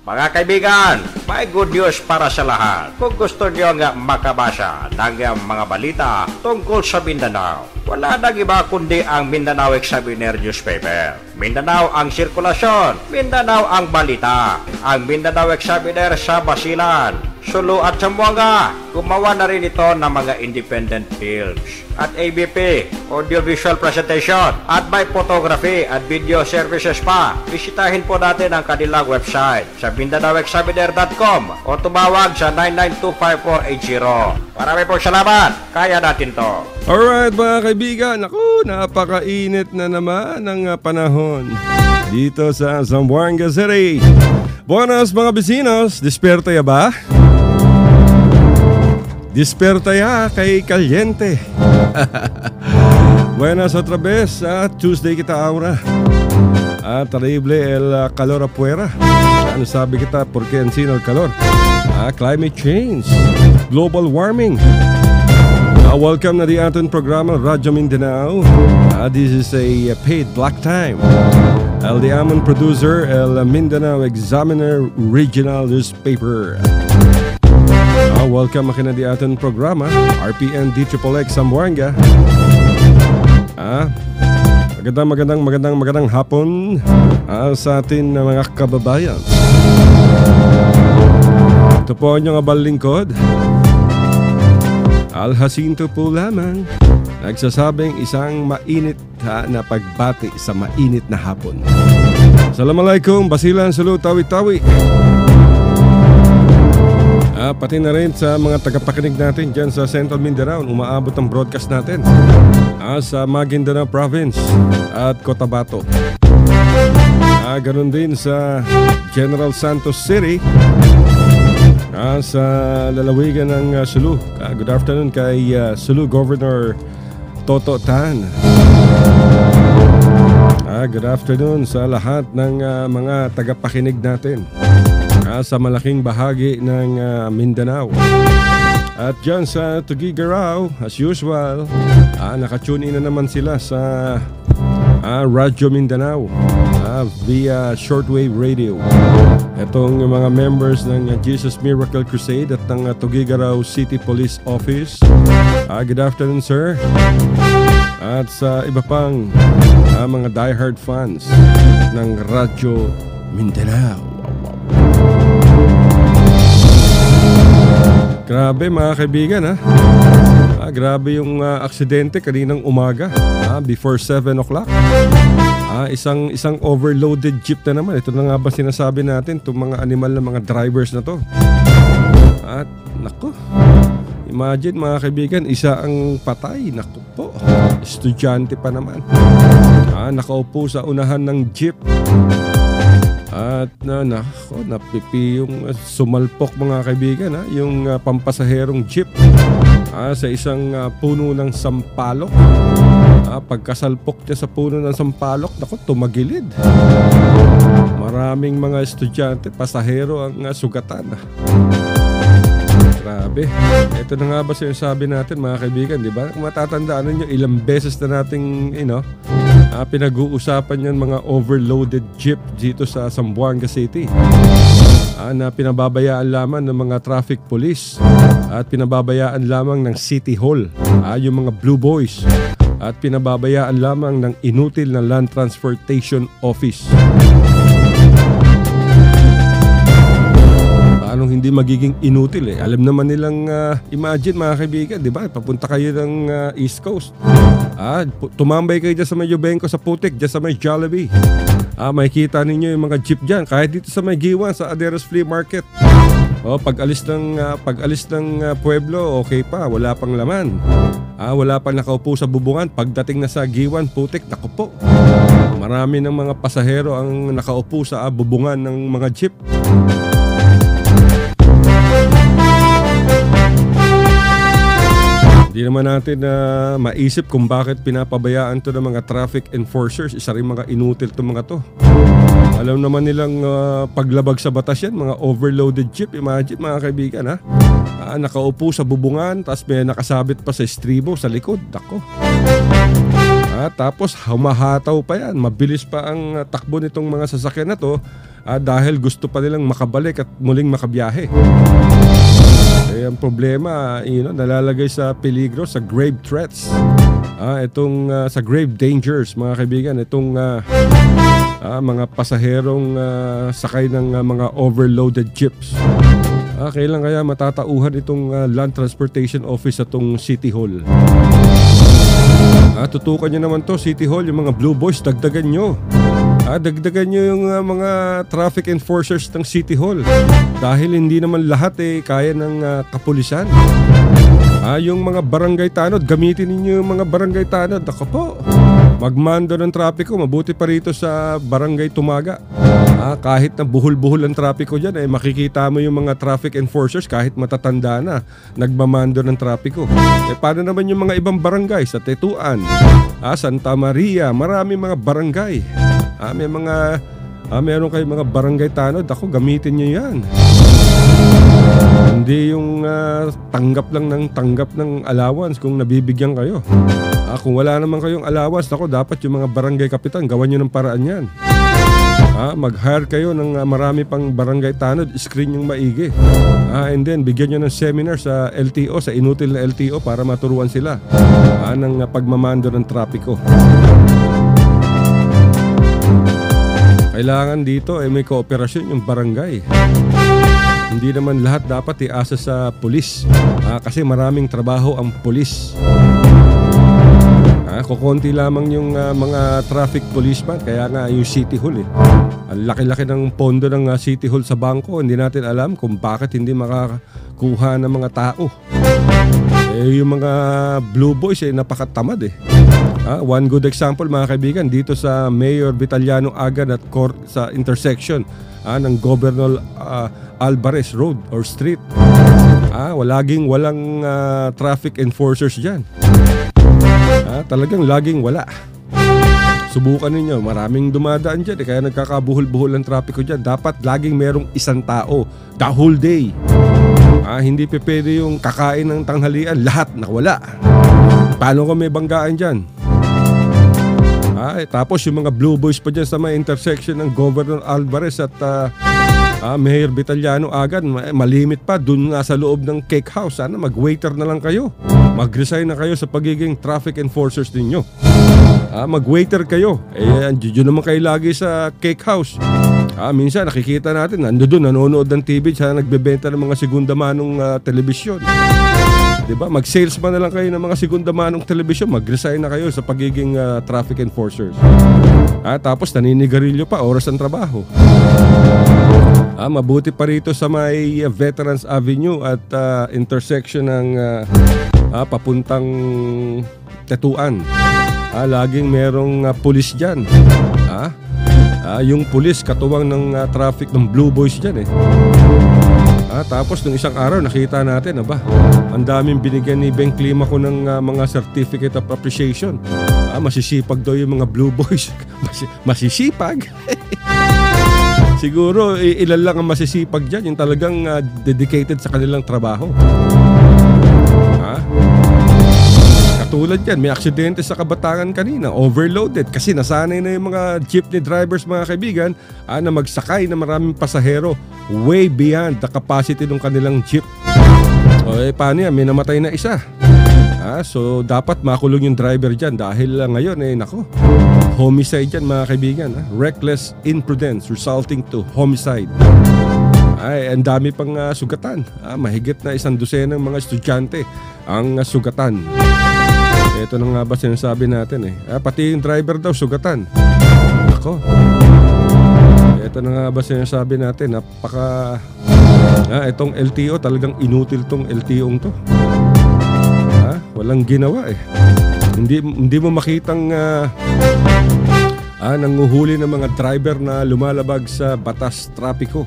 Mga kaibigan, may good news para sa lahat. Kung gusto nyo nga makabasa ng mga balita tungkol sa Mindanao, wala nang iba kundi ang Mindanao Examiner newspaper. Mindanao ang sirkulasyon, Mindanao ang balita. Ang Mindanao Examiner sa Basilan, Sulu at Zamboanga. Gumawa na rin ito ng mga independent films at ABP, audiovisual presentation, at may photography at video services pa. Bisitahin po natin ang kanilang website sa MindanaoExaminer.com o tumawag sa 9925480. Marami pong salamat. Kaya natin to. Alright mga kaibigan, ako napakainit na naman ang panahon dito sa Zamboanga City. Buenas mga vecinos, desperta ya ba? Desperta ya kay Caliente. Buenas otra vez, Tuesday kita ahora. Terrible el calor afuera. Ano sabi kita, porque ensino el calor? Climate change, global warming. Welcome na di ating programa Radyo Mindanao. This is a paid black time. El Diamond producer, El Mindanao Examiner Regional Newspaper. Welcome na di ating programa RPN DXXX Zamboanga. Magandang hapon sa atin mga kababayan. Ito po ang inyong abal lingkod, Al Jacinto po lamang, nagsasabing isang mainit na pagbati sa mainit na hapon. Assalamualaikum, Basilan, Sulu, Tawi-Tawi. Pati na rin sa mga tagapakinig natin dyan sa Central Mindanao, umaabot ang broadcast natin sa Maguindanao Province at Cotabato. Ganon din sa General Santos City, sa lalawigan ng Sulu. Good afternoon kay Sulu Governor Toto Tan. Good afternoon sa lahat ng mga tagapakinig natin sa malaking bahagi ng Mindanao. At dyan sa Tuguegarao, as usual, nakatune in na naman sila sa Radyo Mindanao via shortwave radio. Itong mga members ng Jesus Miracle Crusade at ng Tuguegarao City Police Office. Good afternoon, sir. At sa iba pang mga diehard fans ng Radyo Mindanao. Grabe mga kaibigan grabe yung aksidente kaninang umaga before 7 o'clock. Isang overloaded jeep na naman. Ito na nga ba sinasabi natin, itong mga animal na mga drivers na to. At naku, imagine mga kaibigan, isa ang patay. Naku po, estudyante pa naman. Nakaupo sa unahan ng jeep. At napipi yung sumalpok mga kaibigan, yung pampasaherong jeep sa isang puno ng sampalok. Pagkasalpok niya sa puno ng sampalok, tumagilid. Maraming mga estudyante, pasahero ang sugatan. Grabe. Ito na nga ba sinasabi natin mga kaibigan, di ba? Kung matatandaan ninyo, ilang beses na nating pinag-uusapan yan mga overloaded jeep dito sa Zamboanga City. Na pinababayaan lamang ng mga traffic police at pinababayaan lamang ng City Hall, yung mga Blue Boys, at pinababayaan lamang ng inutil na Land Transportation Office. Paano hindi magiging inutil Alam naman nilang, imagine mga kaibigan, di ba? Papunta kayo ng East Coast. Tumambay kayo dyan sa may Jubenco, sa Putik, dyan sa may Jollibee. Makikita ninyo yung mga jeep dyan. Kahit dito sa may Giwan, sa Aderos Flea Market. Pag alis ng pueblo, okay pa, wala pang laman. Wala pang nakaupo sa bubungan. Pagdating na sa Giwan, Putik, naku po. Marami ng mga pasahero ang nakaupo sa bubungan ng mga jeep. Hindi naman natin maisip kung bakit pinapabayaan to ng mga traffic enforcers. Isa rin mga inutil to mga to. Alam naman nilang paglabag sa batas yan, mga overloaded jeep. Imagine mga kaibigan nakaupo sa bubungan, tapos may nakasabit pa sa estribo sa likod. Dako. Tapos humahataw pa yan. Mabilis pa ang takbo nitong mga sasakyan na to dahil gusto pa nilang makabalik at muling makabiyahe. Ang problema, nalalagay sa peligro, sa grave threats. Sa grave dangers, mga kaibigan, itong mga pasaherong sakay ng mga overloaded jeeps. Kailan kaya matatauhan itong Land Transportation Office sa itong City Hall? Tutukan nyo naman to, City Hall, yung mga Blue Boys, dagdagan nyo. Dagdagan nyo yung mga traffic enforcers ng City Hall. Dahil hindi naman lahat kaya ng kapulisan. Yung mga barangay tanod, gamitin ninyo yung mga barangay tanod. Ako po, magmando ng trapiko, mabuti pa rito sa barangay Tumaga. Kahit na buhol-buhol ang trapiko dyan, makikita mo yung mga traffic enforcers kahit matatanda na, nagmamando ng trapiko. Paano naman yung mga ibang barangay sa Tetuan, Santa Maria, marami mga barangay. Meron kayong mga barangay tanod, ako gamitin nyo yan. Hindi yung tanggap ng allowance kung nabibigyan kayo. Kung wala naman kayong allowance, ako dapat yung mga barangay kapitan, gawan nyo ng paraan yan. Mag-hire kayo ng marami pang barangay tanod, screen yung maigi. And then bigyan nyo ng seminar sa LTO, sa inutil na LTO para maturuan sila ng pagmamando ng trapiko. Kailangan dito may kooperasyon yung barangay. Hindi naman lahat dapat iasa sa pulis kasi maraming trabaho ang pulis. Kukunti lamang yung mga traffic policeman, kaya nga yung City Hall ang laki-laki ng pondo ng City Hall sa bangko. Hindi natin alam kung bakit hindi makakakuha ng mga tao. Yung mga Blue Boys napakatamad One good example, mga kaibigan, dito sa Mayor Vitaliano Agan at sa intersection ng Governor Alvarez Road or Street. Walang traffic enforcers dyan. Talagang laging wala. Subukan ninyo, maraming dumadaan dyan kaya nagkakabuhol-buhol ang trapiko dyan. Dapat laging merong isang tao the whole day. Hindi pwede yung kakain ng tanghalian, lahat nakawala. Paano kung may banggaan dyan? Tapos yung mga Blue Boys pa dyan sa may intersection ng Governor Alvarez at Mayor Vitaliano Agan, malimit pa dun sa loob ng cake house. Sana mag-waiter na lang kayo. Mag-resign na kayo sa pagiging traffic enforcers ninyo. Mag-waiter kayo. Diyo naman kayo lagi sa cake house. Minsan nakikita natin, nanonood ng TV, sana nagbebenta ng mga segunda manong telebisyon. Diba? Mag-salesman na lang kayo ng mga segunda manong telebisyon. Mag-resign na kayo sa pagiging traffic enforcers. Tapos naninigarilyo pa, oras ng trabaho. Mabuti pa rito sa may Veterans Avenue at intersection ng papuntang Tetuan. Laging merong pulis dyan. Yung pulis katuwang ng traffic ng Blue Boys dyan Tapos nung isang araw nakita natin ang daming binigyan ni Beng Clima ko ng mga certificate of appreciation. Masisipag daw yung mga Blue Boys. Masisipag? Siguro ilan lang ang masisipag dyan, yung talagang dedicated sa kanilang trabaho. Katulad yan, may aksidente sa Kabatangan kanina, overloaded kasi nasanay na yung mga jeepney drivers, mga kaibigan, na magsakay na maraming pasahero way beyond the capacity ng kanilang jeep. Paano yan? May namatay na isa. So dapat makulong yung driver dyan dahil ngayon homicide yan, mga kaibigan. Reckless imprudence resulting to homicide. Ang dami pang sugatan. Mahigit na 100 ng mga estudyante ang sugatan. Ito na nga ba sinasabi natin pati yung driver daw sugatan. Ito na nga ba sinasabi natin, itong LTO talagang inutil tong LTO to. Walang ginawa Hindi mo makitang nanguhuli ng mga driver na lumalabag sa batas trapiko.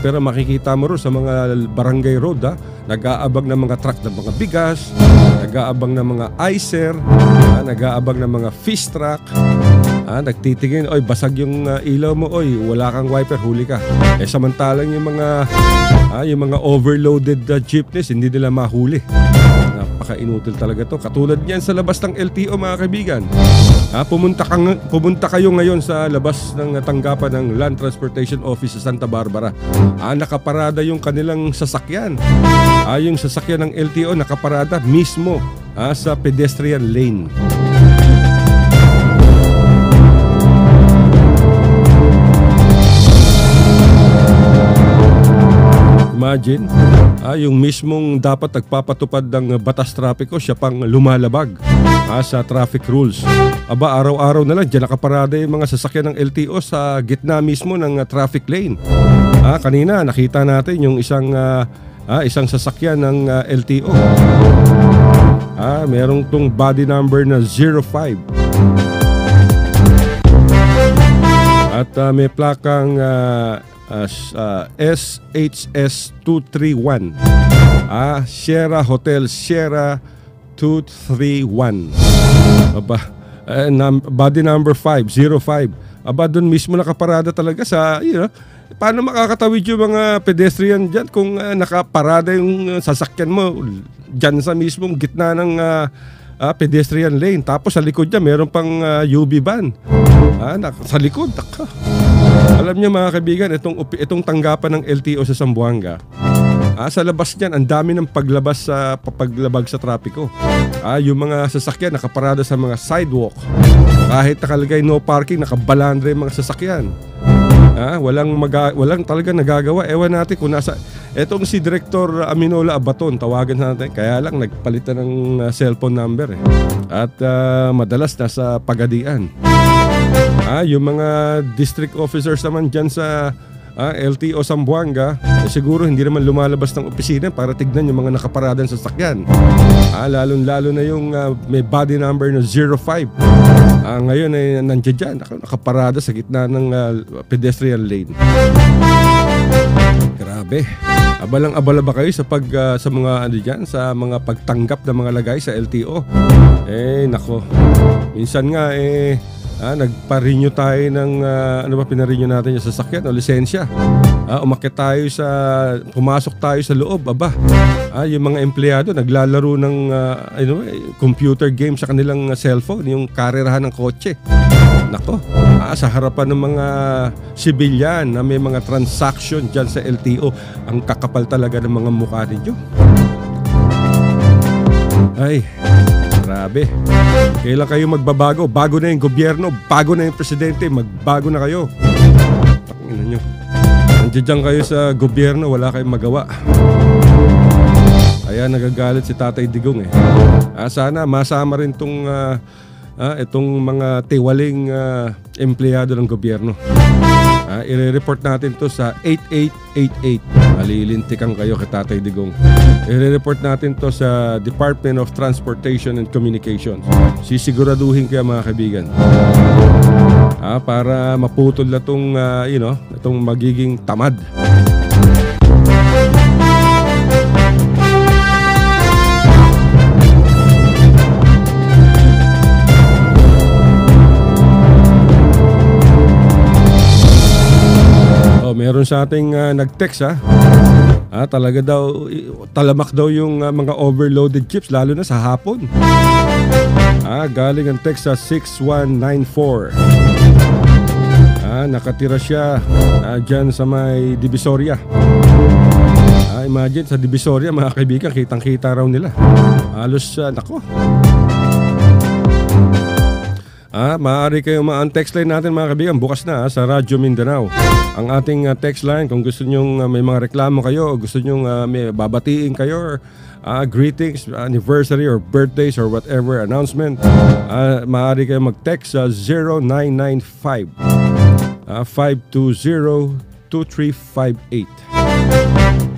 Pero makikita mo rin sa mga barangay road nag-aabang ng mga truck ng mga bigas, nag-aabang ng mga icer, nag-aabang ng mga fish truck, nagtitingin, basag yung ilaw mo, wala kang wiper, huli ka. Samantalang yung mga overloaded jeepneys, hindi nila mahuli. napaka-inutil talaga to. Katulad niyan sa labas ng LTO mga kaibigan. Pumunta kayo ngayon sa labas ng tanggapan ng Land Transportation Office sa Santa Barbara. Nakaparada yung kanilang sasakyan. Yung sasakyan ng LTO nakaparada mismo sa pedestrian lane. Imagine, yung mismong dapat nagpapatupad ng batas trapiko, siya pang lumalabag sa traffic rules. Araw-araw na lang dyan nakaparada yung mga sasakyan ng LTO sa gitna mismo ng traffic lane. Kanina nakita natin yung isang sasakyan ng LTO. Merong tong body number na 05. At may plakang SHS231. Sierra Hotel Sierra 231. Body number 505. Doon mismo nakaparada talaga sa, paano makakatawid yung mga pedestrian dyan kung nakaparada yung sasakyan mo dyan sa mismong gitna ng pedestrian lane. Tapos sa likod niya meron pang UV van. Sa likod. Alam niyo mga kaibigan, itong tanggapan ng LTO sa Zamboanga, sa labas niyan, ang dami ng paglabag sa trapiko. Yung mga sasakyan nakaparada sa mga sidewalk. Kahit nakalagay no parking, nakabalandre yung mga sasakyan. Walang talaga nagagawa. Ewan natin kung nasa. Etong si Director Aminola Abaton, tawagan natin. Kaya lang nagpalitan ng cellphone number. At madalas nasa Pagadian. Yung mga district officers naman dyan sa LTO Zamboanga, siguro hindi naman lumalabas ng opisina para tignan yung mga nakaparadang sasakyan. Lalo na yung may body number na 05. Ngayon ay nandiyan dyan, nakaparada sa gitna ng pedestrian lane. Grabe. Abalang-abala ba kayo sa mga sa mga pagtanggap ng mga lagay sa LTO? Nako. Minsan nga nagpa-renew tayo ng pinarenew natin yung sasakyan o lisensya. Umakyat tayo pumasok tayo sa loob. Yung mga empleyado naglalaro ng computer game sa kanilang cellphone, yung karerahan ng kotse. Nako, sa harapan ng mga sibilyan na may mga transaction dyan sa LTO, ang kakapal talaga ng mga mukha ninyo. Ay, grabe. Kailan kayo magbabago? Bago na yung gobyerno, bago na yung presidente, magbago na kayo. Takinan nyo. Nandiyan kayo sa gobyerno, wala kayong magawa. Kaya nagagalit si Tatay Digong sana masama rin itong mga tiwaling empleyado ng gobyerno. I-report natin to sa 8888. Malilintikan kayo kay Tatay Digong. I-report natin to sa Department of Transportation and Communications. Sisiguraduhin kaya mga kaibigan. Para maputol na itong magiging tamad. Meron sa ating nag-text talaga daw talamak daw yung mga overloaded jeeps lalo na sa hapon. Galing ang text sa 6194. Nakatira siya dyan sa may Divisoria. Imagine sa Divisoria mga kaibigan, kitang-kita raw nila. Halos nako. Maaari kayong ang text line natin mga kaibigan, bukas na sa Radyo Mindanao. Ang ating text line, kung gusto nyong may mga reklamo kayo, o gusto nyong may babatiin kayo, or greetings, anniversary or birthdays or whatever announcement, maaari kayong mag-text sa 0995 520-2358.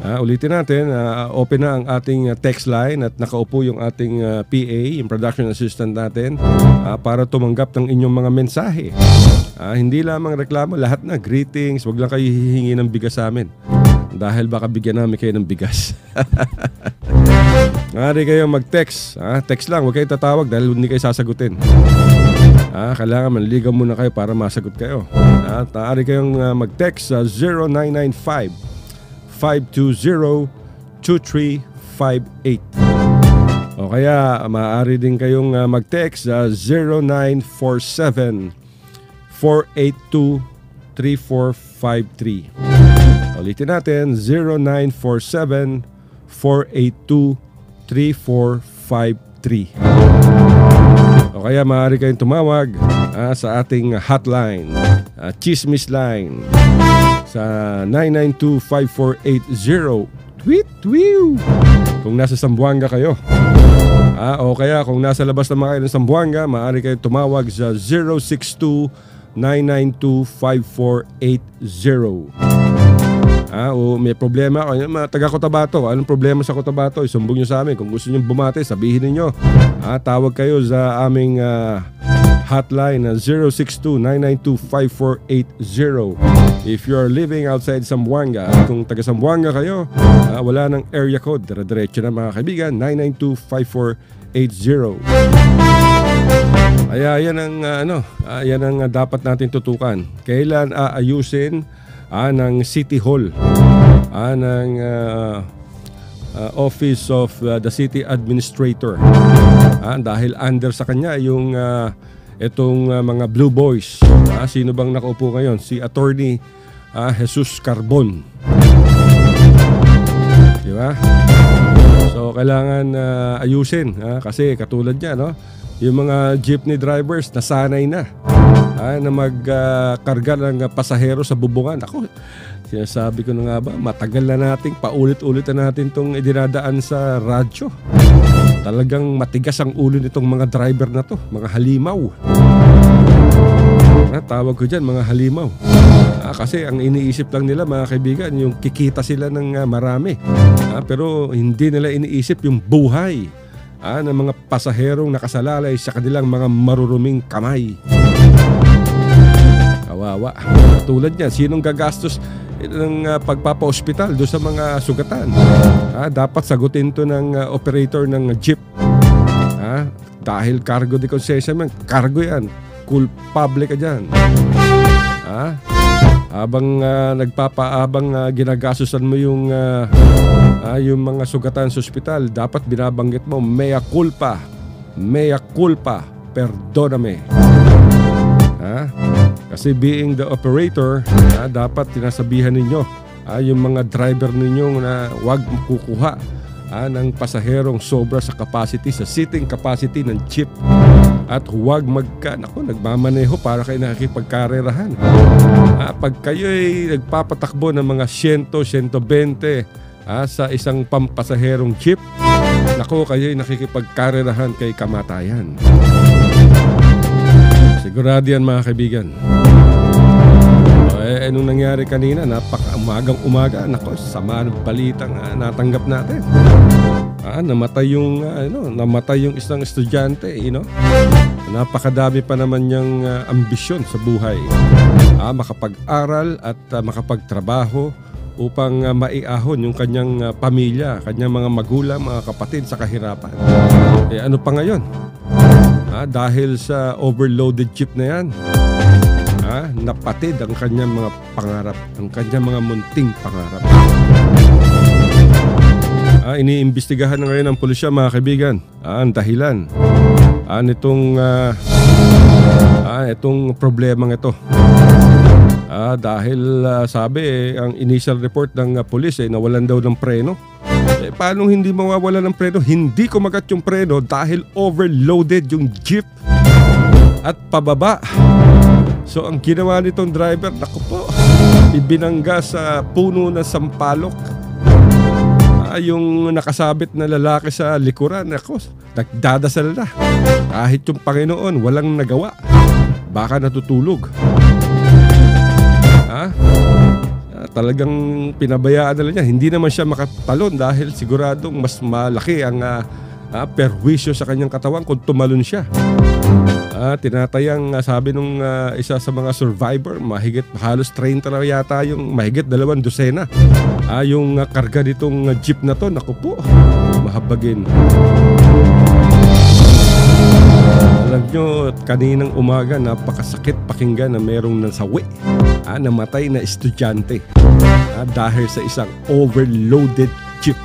Ulitin natin, open na ang ating text line at nakaupo yung ating PA, yung production assistant natin, para tumanggap ng inyong mga mensahe. Hindi lamang reklamo, lahat na, greetings, wag lang kayo hihingi ng bigas sa amin. Dahil baka bigyan namin kayo ng bigas. Maaari kayo mag-text. Text lang, huwag kayo tatawag dahil hindi kayo sasagutin. Kailangan manligaw muna kayo para masagot kayo. Maaari kayong mag-text sa 0995 520-2358. O kaya maaari din kayong mag-text sa 0947-482-3453. Ulitin natin, 0947-482-3453. O kaya maaari kayong tumawag sa ating hotline, Chismis Line, sa 992-5480. Tweet! Kung nasa Zamboanga kayo. O kaya kung nasa labas naman kayo ng Zamboanga, maaari kayong tumawag sa 062-992-5480. O may problema ako, taga Cotabato, anong problema sa Cotabato? Isumbong nyo sa amin. Kung gusto nyo bumati, sabihin ninyo. Tawag kayo sa aming hotline na 062-992-5480. If you are living outside Zamboanga, kung taga Zamboanga kayo, wala ng area code, dire-diretso na mga kaibigan, 992-5480. Kaya yan ang yan ang dapat natin tutukan. Kailan aayusin ng City Hall, ng Office of the City Administrator, dahil under sa kanya yung itong mga Blue Boys. Sino bang nakaupo ngayon? Si Attorney Jesus Carbon. Di ba? So kailangan ayusin, kasi katulad niya, no? Yung mga jeepney drivers nasanay na na magkarga ng pasahero sa bubungan. Ako, sinasabi ko na nga ba, matagal na nating paulit-ulit na natin itong idinadaan sa radyo. Talagang matigas ang ulo nitong mga driver na to, mga halimaw. Tawag ko dyan, mga halimaw. Kasi ang iniisip lang nila, mga kaibigan, yung kikita sila ng marami. Pero hindi nila iniisip yung buhay ng mga pasaherong nakasalalay sa kanilang mga maruruming kamay. Kawawa. Tulad niyan, sinong gagastos ng pagpapa-hospital doon sa mga sugatan? Dapat sagutin to ng operator ng jeep. Dahil cargo de concession, cargo yan. Culpable ka dyan. Habang ginagastusan mo yung mga sugatan sa ospital, dapat binabanggit mo, mea culpa, perdoname. Kasi being the operator, dapat tinasabihan ninyo yung mga driver ninyo na huwag kukuha ng pasaherong sobra sa capacity, sa seating capacity ng jeep. At huwag nagmamaneho para kayo nakikipagkarerahan. Pag kayo ay nagpapatakbo ng mga 100, 120 sa isang pampasaherong jeep, kayo ay nakikipagkarerahan kay kamatayan. Sigurado yan, mga kaibigan. Anong nangyari kanina? Napaka-umagang-umaga. Sama ng balitang natanggap natin. Namatay yung isang estudyante, Napakadami pa naman niyang ambisyon sa buhay. Makapag-aral at makapagtrabaho upang maiahon yung kanyang pamilya, kanyang mga magulang, mga kapatid sa kahirapan. Ano pa ngayon? Dahil sa overloaded jeep na yan, napatid ang kanyang mga pangarap, ang kanyang mga munting pangarap. Iniimbestigahan na ngayon ng pulisya, mga kaibigan, ang dahilan itong problemang ito. Dahil sabi, ang initial report ng pulis nawalan daw ng preno. Paano hindi mawawala ng preno? Hindi kumagat yung preno dahil overloaded yung jeep at pababa. So ang ginawa nitong driver, ibinangga sa puno na sampalok yung nakasabit na lalaki sa likuran. Nagdadasal na. Kahit yung Panginoon walang nagawa, baka natutulog. Talagang pinabayaan na niya. Hindi naman siya makatalon dahil siguradong mas malaki ang perwisyo sa kanyang katawan kung tumalon siya. Tinatayang sabi nung isa sa mga survivor, halos 30 na yata yung mahigit 2 dosena. Yung karga nitong jeep na to, mahabagin. Alam nyo, kaninang umaga, napakasakit pakinggan na merong nasawi, namatay na estudyante dahil sa isang overloaded jeep.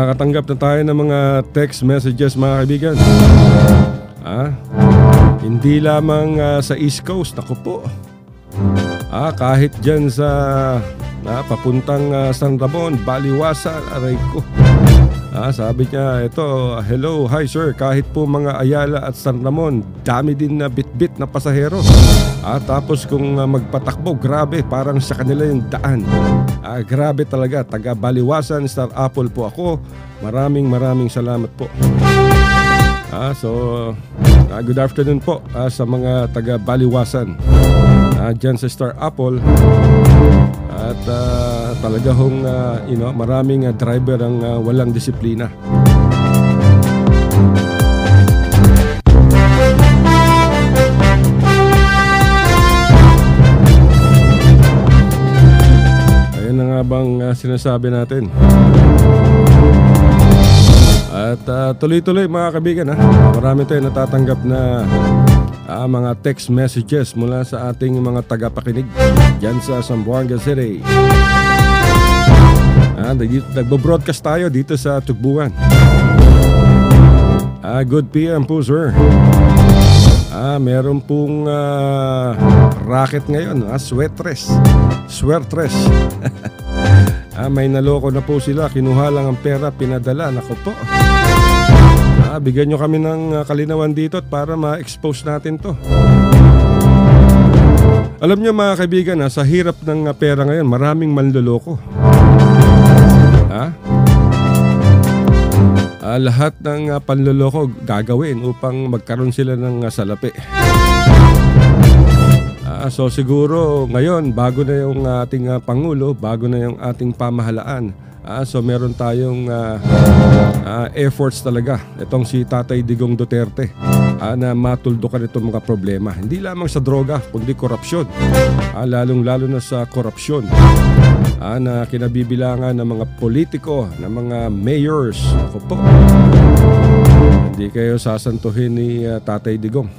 Nakakatanggap na tayo ng mga text messages mga kaibigan. Hindi lamang sa East Coast, naku po. Kahit dyan sa papuntang San Ramon, Baliwasan, aray ko. Sabi niya, ito, hello, hi sir, kahit po mga Ayala at San Ramon, dami din na bitbit na pasahero. Tapos kung magpatakbo, grabe, parang sa kanila yung daan. Grabe talaga, taga Baliwasan, Star Apple po ako. Maraming salamat po. Good afternoon po sa mga taga Baliwasan dyan sa Star Apple. At talaga hong maraming driver ang walang disiplina. Ayan na nga bang sinasabi natin. At tuloy-tuloy mga kaibigan, marami tayong natatanggap na mga text messages mula sa ating mga tagapakinig dyan sa Zamboanga City. Nagbo-broadcast tayo dito sa Tugbuan. Good PM po sir. Meron pong racket ngayon, sweatress. May naloko na po sila, kinuha lang ang pera, pinadala. Nako po. Bigyan nyo kami ng kalinawan dito para ma-expose natin to. Alam nyo mga kaibigan, sa hirap ng pera ngayon, maraming manloloko. Lahat ng panloloko gagawin upang magkaroon sila ng salapi. So siguro ngayon, bago na yung ating Pangulo, bago na yung ating pamahalaan, so meron tayong efforts talaga itong si Tatay Digong Duterte na matuldukan itong mga problema. Hindi lamang sa droga, kundi korupsyon. Lalong-lalo na sa korupsyon na kinabibilangan ng mga politiko, ng mga mayors. Ako po, hindi kayo sasantuhin ni Tatay Digong.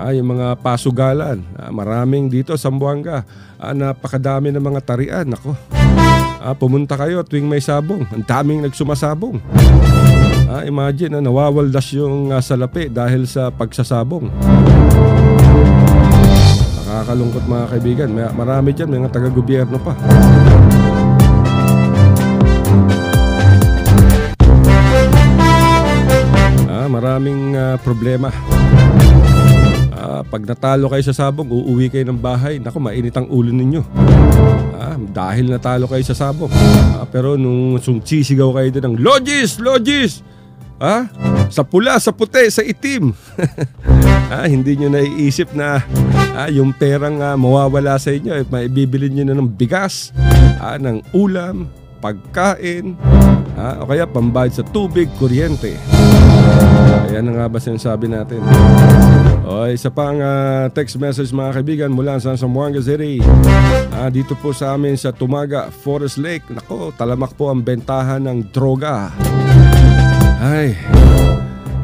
Yung mga pasugalan, maraming dito sa Zamboanga, napakadami ng mga tarian. Ako, pumunta kayo tuwing may sabong, ang daming nagsumasabong. Imagine, nawawaldas yung salapi dahil sa pagsasabong. Nakakalungkot mga kaibigan. Marami dyan, mga taga-gobyerno pa. Maraming problema. Pag natalo kayo sa sabong, uuwi kayo ng bahay. Naku, mainit ang ulo ninyo. Dahil natalo kayo sa sabong. Pero nung sisigaw kayo din ng Logis! Sa pula, sa puti, sa itim. Hindi nyo naiisip na yung perang mawawala sa inyo. Maibibili nyo na ng bigas, ng ulam, pagkain, o kaya pambayad sa tubig, kuryente. Ayan na nga ba sinasabi natin. Isa pang text message mga kaibigan mula sa Zamboanga City. Dito po sa amin sa Tumaga, Forest Lake. Nako, talamak po ang bentahan ng droga.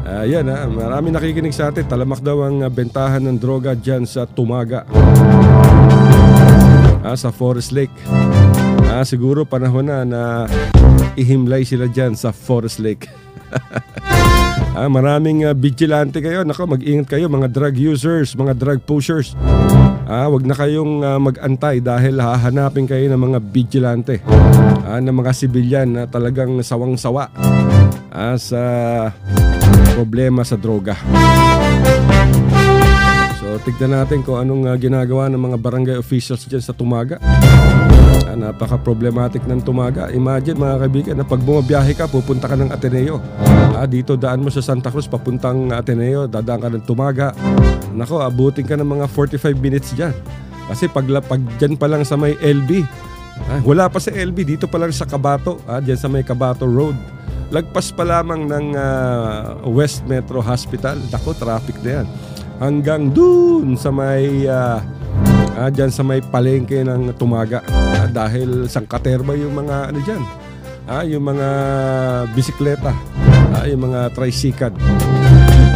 Ayan, marami nakikinig sa atin. Talamak daw ang bentahan ng droga dyan sa Tumaga, sa Forest Lake. Siguro panahon na ihimlay sila dyan sa Forest Lake. Maraming vigilante kayo. Nako, mag-ingat kayo mga drug users, mga drug pushers. Wag na kayong mag-antay dahil hahanapin kayo ng mga vigilante, ng mga sibilyan na talagang sawang-sawa sa problema sa droga. So tignan natin kung anong ginagawa ng mga barangay officials dyan sa Tumaga. Napaka-problematic ng Tumaga. Imagine mga kaibigan na pag bumabiyahe ka, pupunta ka ng Ateneo. Dito daan mo sa Santa Cruz papuntang Ateneo, dadaan ka ng Tumaga. Nako, abutin ka ng mga 45 minutes dyan. Kasi pag dyan pa lang sa may LB, wala pa sa LB, dito pa lang sa Cabato, dyan sa may Cabato Road. Lagpas pa lamang ng West Metro Hospital. Nako, traffic na yan. Hanggang dun sa may dyan sa may palengke ng Tumaga. Dahil sangkaterba yung mga ano dyan, yung mga bisikleta, yung mga tricycle.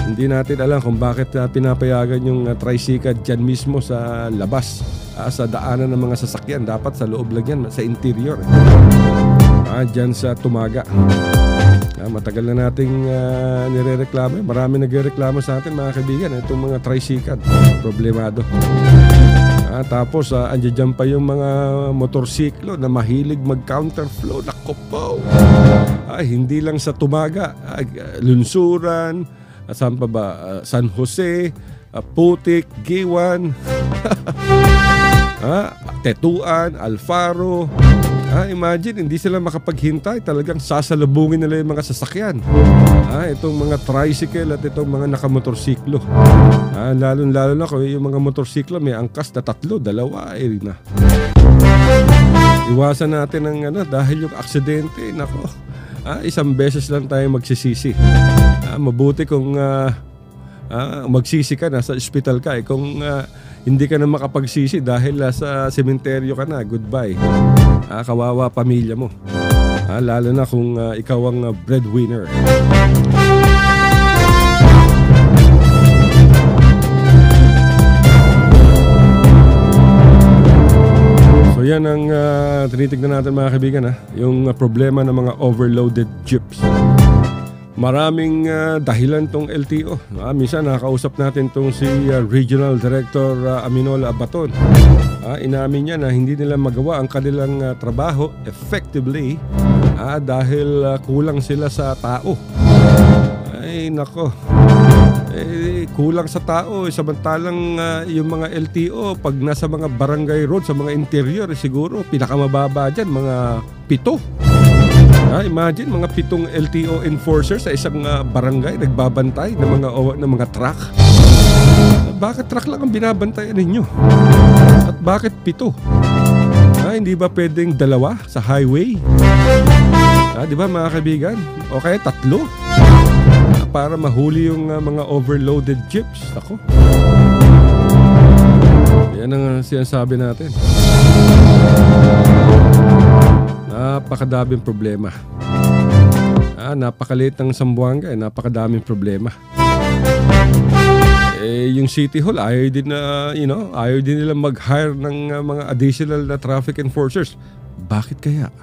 Hindi natin alam kung bakit pinapayagan yung tricycle dyan mismo sa labas, sa daanan ng mga sasakyan. Dapat sa loob lang yan, sa interior, dyan sa Tumaga. Matagal na nating nirereklamo. Marami nagrereklamo sa atin mga kaibigan. Itong mga tricycle, problemado. Tapos andyan dyan pa yung mga motorsiklo na mahilig mag-counterflow. Nako po! Hindi lang sa Tumaga, Lunsuran, saan pa ba? San Jose, Putik, Giwan, Tetuan, Alfaro. Imagine, hindi sila makapaghintay. Talagang sasalubungin nila yung mga sasakyan. Itong mga tricycle at itong mga nakamotorsiklo. Lalo-lalo na kung yung mga motorsiklo may angkas na 3, 2 na. Iwasan natin ang dahil yung aksidente, nako. Isang beses lang tayo magsisisi. Mabuti kung magsisi ka, nasa ospital ka. Kung hindi ka na makapagsisi dahil sa sementeryo ka na, goodbye. Kawawa pamilya mo. Lalo na kung ikaw ang breadwinner. So yan ang tinitignan natin mga kaibigan, yung problema ng mga overloaded jeeps. Maraming dahilan tong LTO. Minsan nakakausap natin tong si Regional Director Aminola Abaton. Inamin niya na hindi nila magawa ang kanilang trabaho effectively dahil kulang sila sa tao. Ay nako. Kulang sa tao. Samantalang yung mga LTO pag nasa mga barangay road, sa mga interior, siguro pinakamababa dyan, mga 7. Imagine mga 7 LTO enforcers sa isang barangay nagbabantay ng mga truck. Bakit truck lang ang binabantayan ninyo? At bakit 7? Hindi ba pwedeng 2 sa highway? Di ba mga kaibigan? O kaya 3? Para mahuli yung mga overloaded jeeps. Ako. Yan ang sinasabi natin. Napakadaming problema. Napakaliit ng Zamboanga, napakadaming problema. Yung City Hall ayaw din nila mag-hire ng mga additional na traffic enforcers. Bakit kaya?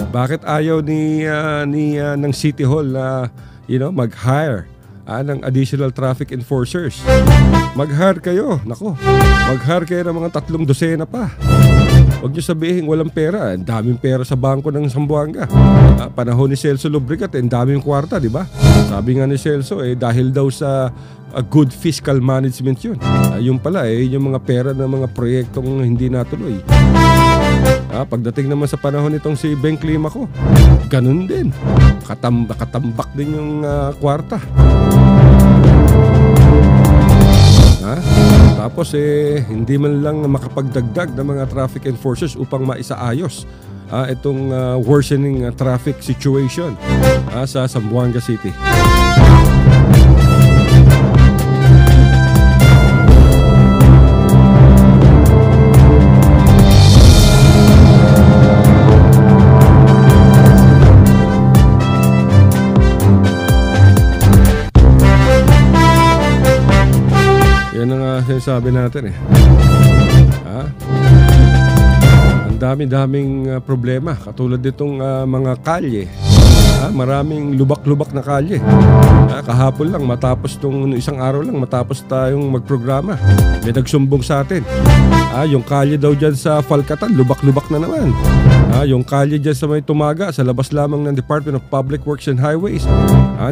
Bakit ayaw ng City Hall na mag-hire ng additional traffic enforcers? Mag-hire kayo. Nako. Mag-hire kayo ng mga 3 dosena pa. Huwag nyo sabihin walang pera. Ang daming pera sa bangko ng Zamboanga. Panahon ni Celso Lubricat, ang daming kwarta, di ba? Sabi nga ni Celso, dahil daw sa good fiscal management yun. Yung pala, yung mga pera ng mga proyektong hindi natuloy. Pagdating naman sa panahon nitong si Beng Climaco, ganun din. Katambak din yung kwarta. Tapos hindi man lang makapagdagdag ng mga traffic enforcers upang maisaayos itong worsening traffic situation sa Zamboanga City. Sinasabi natin ang dami-daming problema katulad ditong mga kalye. Maraming lubak-lubak na kalye. Kahapon lang matapos isang araw lang matapos tayong magprograma, may nagsumbong sa atin. Yung kalye daw dyan sa Falcatan, lubak-lubak na naman. Yung kalye dyan sa may Tumaga, sa labas lamang ng Department of Public Works and Highways,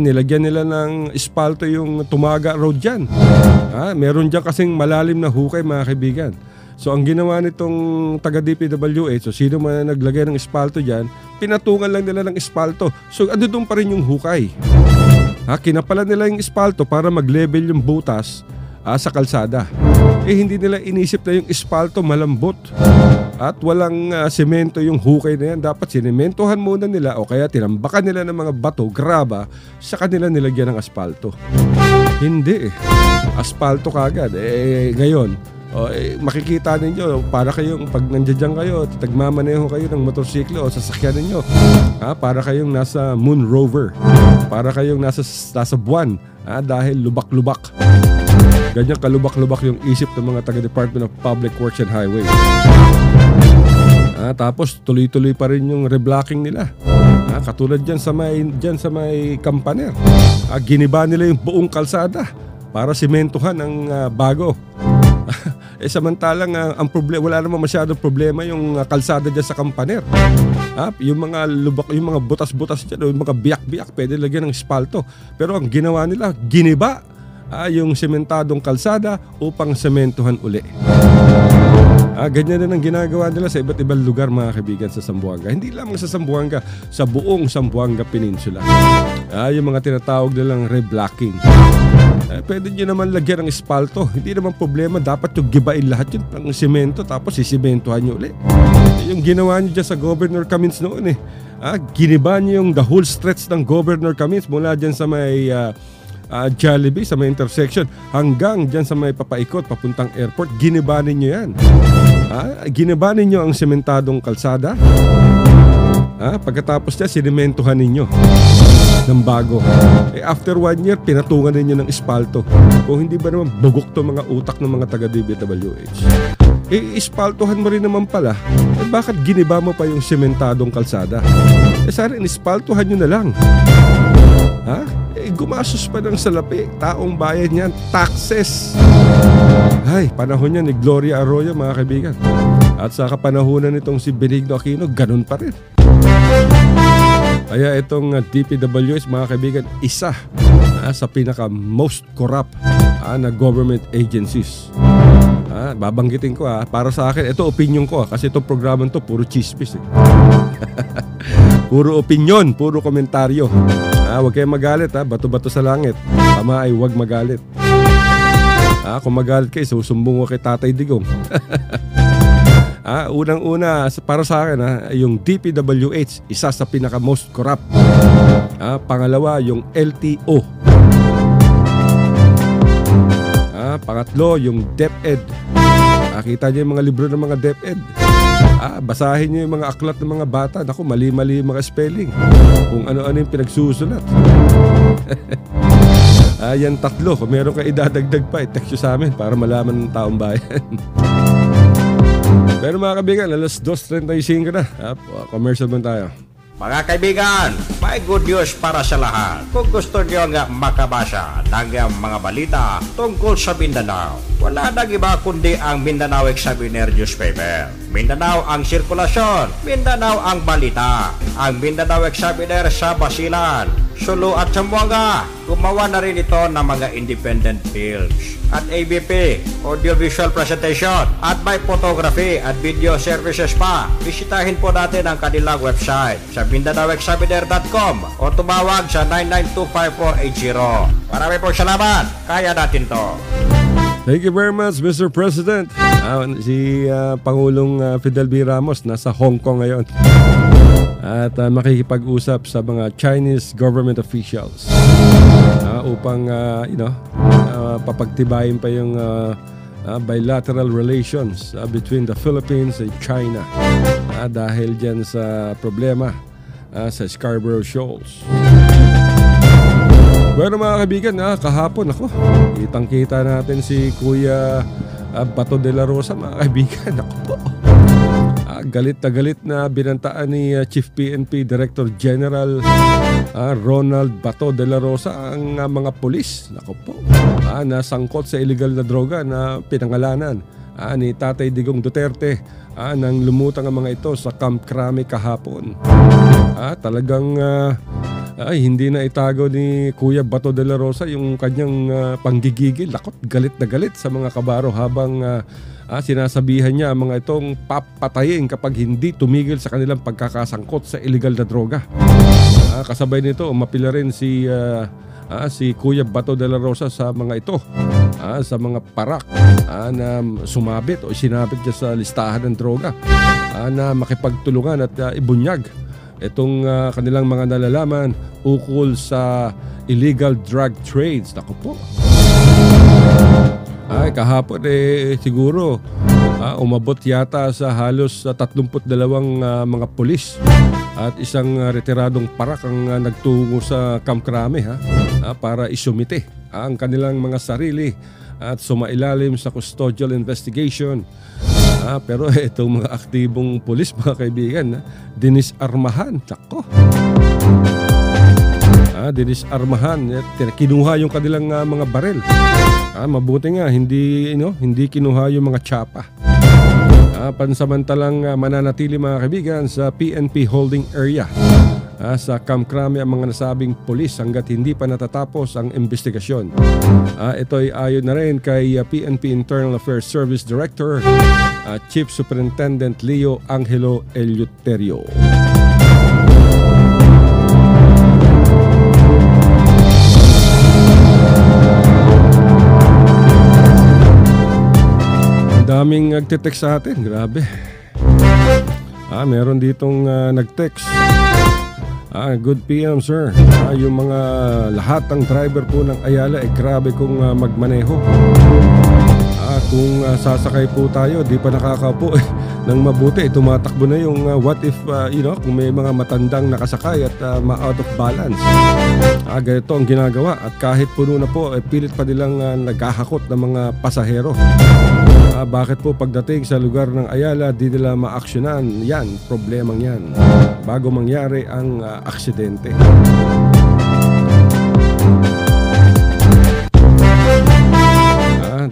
nilagyan nila ng espalto yung Tumaga Road dyan. Meron dyan kasing malalim na hukay mga kaibigan. So ang ginawa nitong taga DPWH, so sino man naglagay ng espalto dyan, pinatungan lang nila ng espalto. So ando doon pa rin yung hukay. Kinapalan nila yung espalto para mag-level yung butas sa kalsada. Hindi nila inisip na yung espalto malambot at walang semento yung hukay na yan. Dapat sinementohan muna nila o kaya tinambakan nila ng mga bato, graba, sa kanila nilagyan ng asfalto. Hindi asfalto kagad. Ngayon, makikita ninyo, para kayong pag nandiyan kayo, tagmamaneho kayo ng motorsiklo o sasakyan ninyo, para kayong nasa moon rover, para kayong nasa buwan, dahil lubak-lubak. Ganyan kalubak-lubak yung isip ng mga taga-Department of Public Works and Highways. Tapos tuloy-tuloy pa rin yung reblocking nila. Katulad dyan sa may Kampaner. Giniba nila yung buong kalsada para simentuhan ang bago. Samantalang ang problema, wala naman masyadong problema yung kalsada dyan sa Kampaner. Yung mga lubak, yung mga butas-butas dyan, yung mga biyak-biyak, pwede lagyan ng espalto. Pero ang ginawa nila, giniba yung sementadong kalsada upang sementuhan uli. Ganyan na ang ginagawa nila sa iba't ibang lugar, mga kaibigan, sa Zamboanga. Hindi lamang sa Zamboanga, sa buong Zamboanga Peninsula. Yung mga tinatawag nilang reblocking. Pwede nyo naman lagyan ng espalto. Hindi naman problema. Dapat yung gibain lahat yun ng semento tapos isimentohan nyo ulit. Yung ginawa nyo dyan sa Governor Camins noon giniba nyo yung the whole stretch ng Governor Camins mula dyan sa may Jollibee, sa may intersection hanggang dyan sa may papaikot papuntang airport. Giniba ninyo yan. Giniba ninyo ang sementadong kalsada. Pagkatapos niya, sinimentohan ninyo ng bago. After 1 year, pinatungan ninyo ng espalto. Kung hindi ba naman bugok to mga utak ng mga taga-DPWH. Espaltohan mo rin naman pala. Bakit giniba mo pa yung sementadong kalsada? Sana espaltohan nyo na lang. Gumasos pa ng salapi. Taong bayan yan. Taxes. Panahon yan ni Gloria Arroyo, mga kaibigan. At sa kapanahunan nitong si Benigno Aquino, ganun pa rin. Kaya itong DPWH, mga kaibigan, isa sa pinaka most corrupt na government agencies. Babanggitin ko para sa akin, ito opinion ko kasi itong programa to puro chismis puro opinion, puro komentaryo. Huwag kayong magalit bato-bato sa langit. Tama ay huwag magalit. Kung magalit kayo, susumbong ko kay Tatay Digong. Unang-una para sa akin yung DPWH, isa sa pinaka most corrupt. Pangalawa yung LTO. Pangatlo yung DepEd. Nakita niyo yung mga libro ng mga DepEd. Basahin niyo yung mga aklat ng mga bata. Naku, mali-mali yung mga spelling. Kung ano-ano yung pinagsusulat. Yan tatlo. Kung meron ka idadagdag pa, text nyo sa amin para malaman ng taong bayan. Pero mga kaibigan, alas 2:35 na. Commercial man tayo. Mga kaibigan, may good news para sa lahat. Kung gusto nyo nga makabasa ng mga balita tungkol sa Mindanao, wala nang iba kundi ang Mindanao Examiner Newspaper. Mindanao ang sirkulasyon, Mindanao ang balita. Ang Mindanao Examiner sa Basilan, Sulu at Zamboanga. Gumawa na rin ito ng mga independent films at ABP, audiovisual presentation at may photography at video services pa. Bisitahin po natin ang kanilang website sa MindanaoExaminer.com o tumawag sa 9925480. Marami pong salamat. Kaya natin to. Thank you very much, Mr. President. Si Pangulong Fidel B. Ramos nasa Hong Kong ngayon. At makikipag-usap sa mga Chinese government officials upang papagtibayin pa yung bilateral relations between the Philippines and China dahil dyan sa problema sa Scarborough Shoals. Bueno mga kaibigan, kahapon kitang-kita natin si Kuya Bato de la Rosa, mga kaibigan. Galit na galit na binantaan ni Chief PNP Director General Ronald Bato de la Rosa ang mga pulis. Nasangkot sa illegal na droga na pinangalanan ni Tatay Digong Duterte nang lumutang ang mga ito sa Camp Crame kahapon. Talagang hindi na itago ni Kuya Bato de la Rosa yung kanyang panggigigil. Galit na galit sa mga kabaro habang sinasabihan niya mga itong papatayin kapag hindi tumigil sa kanilang pagkakasangkot sa illegal na droga. Kasabay nito, mapila rin si Kuya Bato de la Rosa sa mga ito, sa mga parak na sumabit o sinabit niya sa listahan ng droga, na makipagtulungan at ibunyag itong kanilang mga nalalaman ukol sa illegal drug trades. Naku po. Kahapon siguro umabot yata sa halos 32 mga pulis at isang retiradong parak ang nagtungo sa Camp Crame para isumite ang kanilang mga sarili at sumailalim sa custodial investigation. Pero itong mga aktibong pulis, mga kaibigan, dinisarmahan. Nako. dinisarmahan at kinuha yung kanilang mga barel. Mabuti nga hindi kinuha yung mga tsapa. Pansamantalang mananatili mga kaibigan sa PNP holding area sa Kamkrame ang mga nasabing pulis hanggat hindi pa natatapos ang investigasyon. Ito ay ayon na rin kay PNP Internal Affairs Service Director Chief Superintendent Leo Angelo Eleuterio. Daming nagte-text sa atin, grabe. Meron ditong nag-text. Good PM sir. Yung mga lahat ng driver po ng Ayala grabe kung magmaneho. Kung sasakay po tayo, di pa nakakaupo ng mabuti, tumatakbo na yung what if kung may mga matandang nakasakay at ma-out of balance. Ganito ang ginagawa at kahit puno na po, pilit pa nilang naghahakot ng mga pasahero. Bakit po pagdating sa lugar ng Ayala di nila ma-aksyonan? Yan, problemang yan bago mangyari ang aksidente.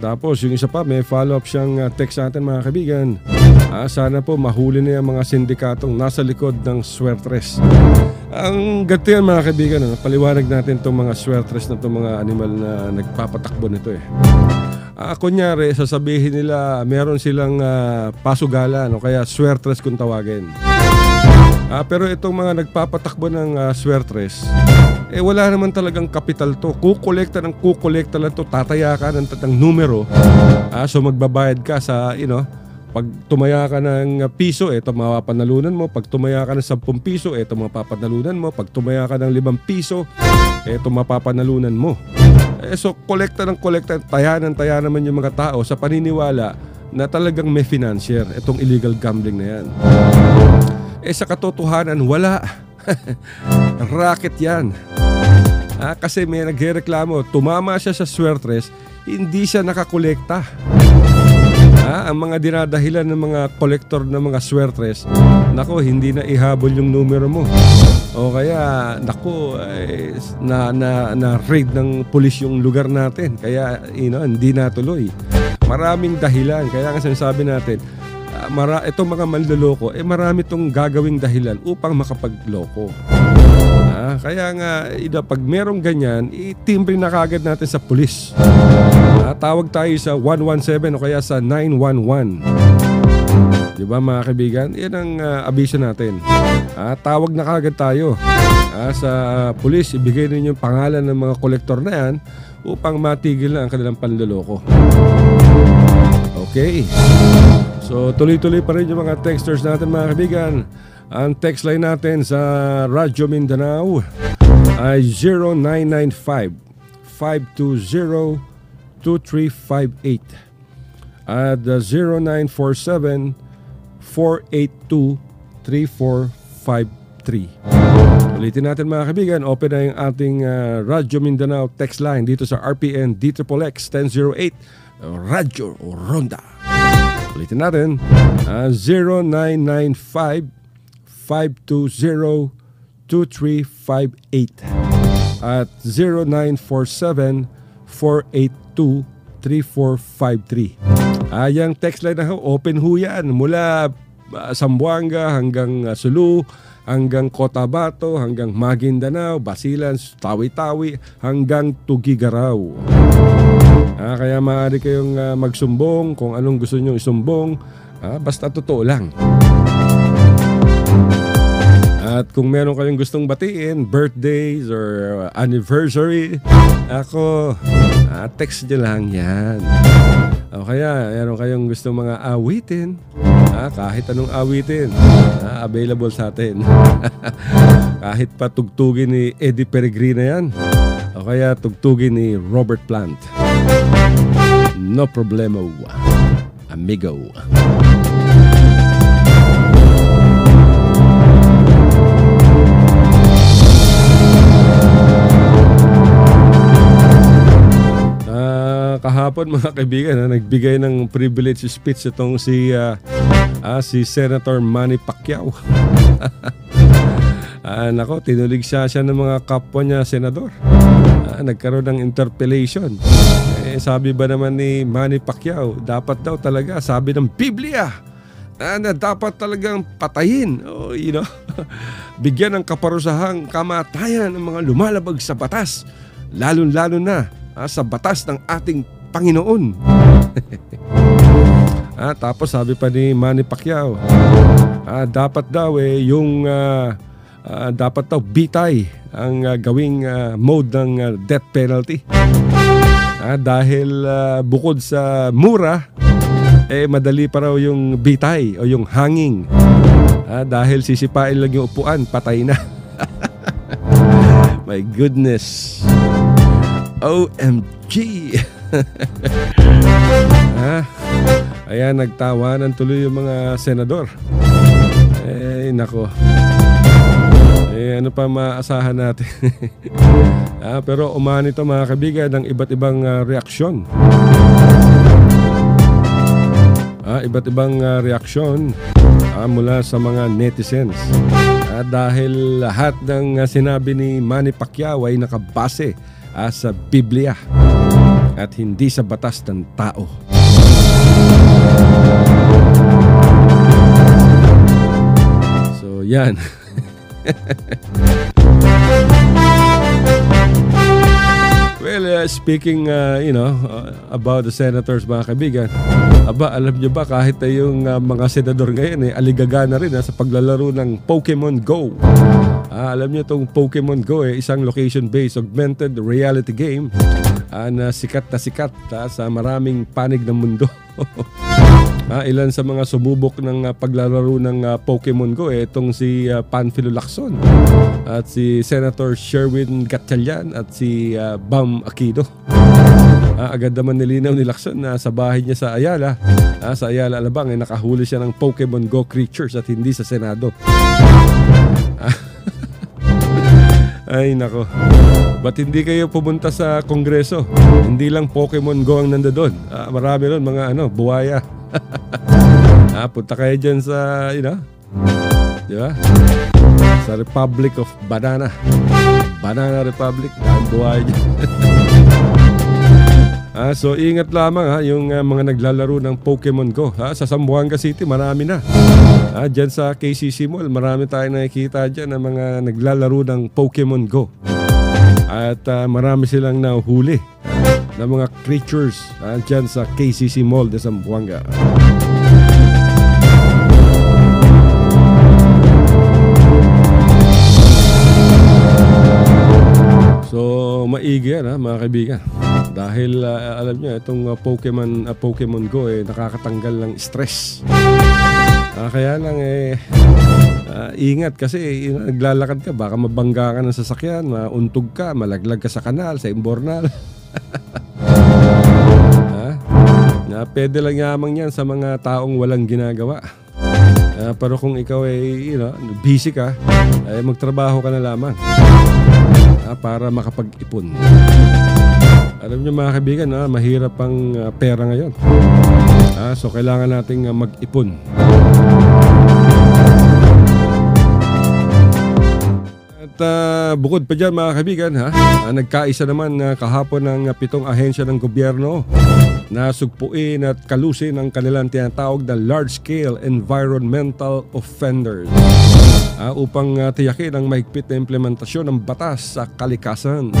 Tapos yung isa pa, may follow-up siyang text sa atin mga kaibigan. Sana po mahuli na yung mga sindikatong nasa likod ng swertres. Ang ganito yan mga kaibigan, paliwanag natin itong mga swertres na itong mga animal na nagpapatakbo nito kunyari, sasabihin nila meron silang pasugalan o kaya swertres kung tawagin. Pero itong mga nagpapatakbo ng swertres, wala naman talagang kapital to. Kukolekta lang to, tataya ka ng numero. So magbabayad ka sa, pag tumaya ka ng piso, ito mapapanalunan mo. Pag tumaya ka ng 10 piso, ito mapapanalunan mo. Pag tumaya ka ng 5 piso, ito mapapanalunan mo. So kolekta, taya naman yung mga tao sa paniniwala na talagang may financier itong illegal gambling na yan. Sa katotohanan, wala. Racket yan. Kasi may nagreklamo, tumama siya sa swertres, hindi siya nakakolekta. Ang mga dinadahilan ng mga kolektor ng mga swertres, hindi na ihabol yung numero mo. O kaya, na-raid ng pulis yung lugar natin. Kaya, hindi natuloy. Maraming dahilan. Kaya nga sinasabi natin, itong mga manloloko, marami itong gagawing dahilan upang makapagloko. Kaya nga, pag merong ganyan, itimbre na kagad natin sa pulis. Tawag tayo sa 117 o kaya sa 911. Diba mga kaibigan? Yan ang abiso natin. Tawag na kagad tayo sa pulis. Ibigay ninyo yung pangalan ng mga kolektor na yan upang matigil na ang kanilang panloloko. Okay. So tuloy-tuloy pa rin yung mga texters natin mga kaibigan. Ang text line natin sa Radyo Mindanao ay 0995-520-2358 at 0947-482-3453. Ulitin natin mga kaibigan, open na yung ating Radyo Mindanao text line dito sa RPN D-XXX 1008 Radyo Ronda. Ulitin natin, 0995-520-2358 at 0947-482-3453. Yung text line na open ho yan mula Zamboanga hanggang Sulu, hanggang Cotabato, hanggang Maguindanao, Basilan, Tawi-Tawi, hanggang Tugigaraw. Kaya maaari kayong magsumbong kung anong gusto nyo isumbong. Basta totoo lang. At kung meron kayong gustong batiin, birthdays or anniversary, text nyo lang yan. O kaya meron kayong gustong mga awitin, kahit anong awitin, available sa atin. Kahit pa tugtugin ni Eddie Peregrina yan, o kaya tugtugin ni Robert Plant. No problemo, amigo. Kahapon mga kaibigan, nagbigay ng privilege speech itong si Senator Manny Pacquiao. Nako, tinulig siya ng mga kapwa niya senador. Nagkaroon ng interpellation. Sabi ba naman ni Manny Pacquiao, dapat daw talaga, sabi ng Biblia, na dapat talagang patayin o bigyan ng kaparusahang kamatayan ng mga lumalabag sa batas, lalo-lalo na sa batas ng ating Panginoon. Tapos sabi pa ni Manny Pacquiao, dapat daw dapat daw bitay ang gawing mode ng death penalty. Dahil bukod sa mura, madali pa raw yung bitay o yung hanging. Dahil sisipain lang yung upuan, patay na. My goodness. OMG. Ayan, nagtawanan tuloy yung mga senador. Nako. Ano pa maasahan natin? Pero umani ito mga kaibigan ng iba't ibang reaksyon. Iba't ibang reaksyon mula sa mga netizens. Dahil lahat ng sinabi ni Manny Pacquiao ay nakabase sa Biblia at hindi sa batas ng tao. So yan. Well, speaking about the senators mga kaibigan, alam nyo ba kahit yung mga senador ngayon aligaga na rin sa paglalaro ng Pokemon Go. Alam nyo itong Pokemon Go isang location-based augmented reality game na sikat sa maraming panig ng mundo. Ilan sa mga sumubok ng paglalaro ng Pokemon Go itong si Panfilo Lacson at si Senator Sherwin Gatchalian at si Bam Aquino. Agad naman nilinaw ni Lacson na sa bahay niya sa Ayala, Alabang nakahuli siya ng Pokemon Go creatures at hindi sa Senado. Ay nako. Ba't hindi kayo pumunta sa Kongreso? Hindi lang Pokemon Go ang nandoon. Marami ron mga buwaya. Punta kayo dyan sa, di ba? Sa Republic of Banana. Banana Republic. Buhay dyan. So ingat lamang yung mga naglalaro ng Pokemon Go. Sa Zamboanga City marami na. Dyan sa KCC Mall marami tayong nakikita dyan ng mga naglalaro ng Pokemon Go. At marami silang nahuhuli ng mga creatures dyan sa KCC Mall de Zamboanga. So maigi yan mga kaibigan. Dahil alam niyo itong Pokemon Go nakakatanggal ng stress. Kaya lang ingat kasi naglalakad ka, baka mabangga ka ng sasakyan, mauntog ka, malaglag ka sa kanal, sa imbornal. Pwede lang yamang yan sa mga taong walang ginagawa. Pero kung ikaw busy ka, magtrabaho ka na lamang para makapag-ipon. Alam nyo mga kaibigan, mahirap ang pera ngayon. So kailangan nating mag-ipon. At bukod pa dyan mga kaibigan, nagkaisa naman kahapon ng 7 ahensya ng gobyerno na sugpuin at kalusin ang kanilang tinatawag na large-scale environmental offenders upang tiyakin ang mahigpit na implementasyon ng batas sa kalikasan.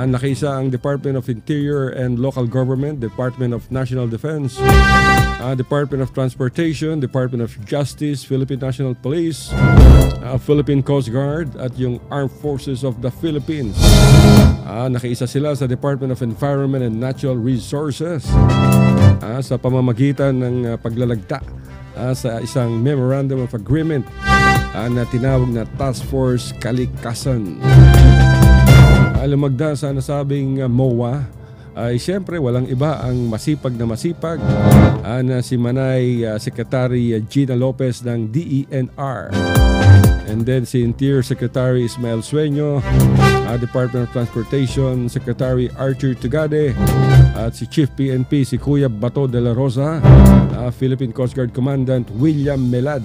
Nakiisa ang Department of Interior and Local Government, Department of National Defense, Department of Transportation, Department of Justice, Philippine National Police, Philippine Coast Guard at yung Armed Forces of the Philippines. Nakiisa sila sa Department of Environment and Natural Resources sa pamamagitan ng paglalagda sa isang Memorandum of Agreement na tinawag na Task Force Kalikasan. Lumagda sa nasabing MOA ay siyempre walang iba ang masipag na si Manay Secretary Gina Lopez ng DENR. And then si Interior Secretary Ismael Sueño, Department of Transportation Secretary Archer Tugade, at si Chief PNP si Kuya Bato de la Rosa, Philippine Coast Guard Commandant William Melad,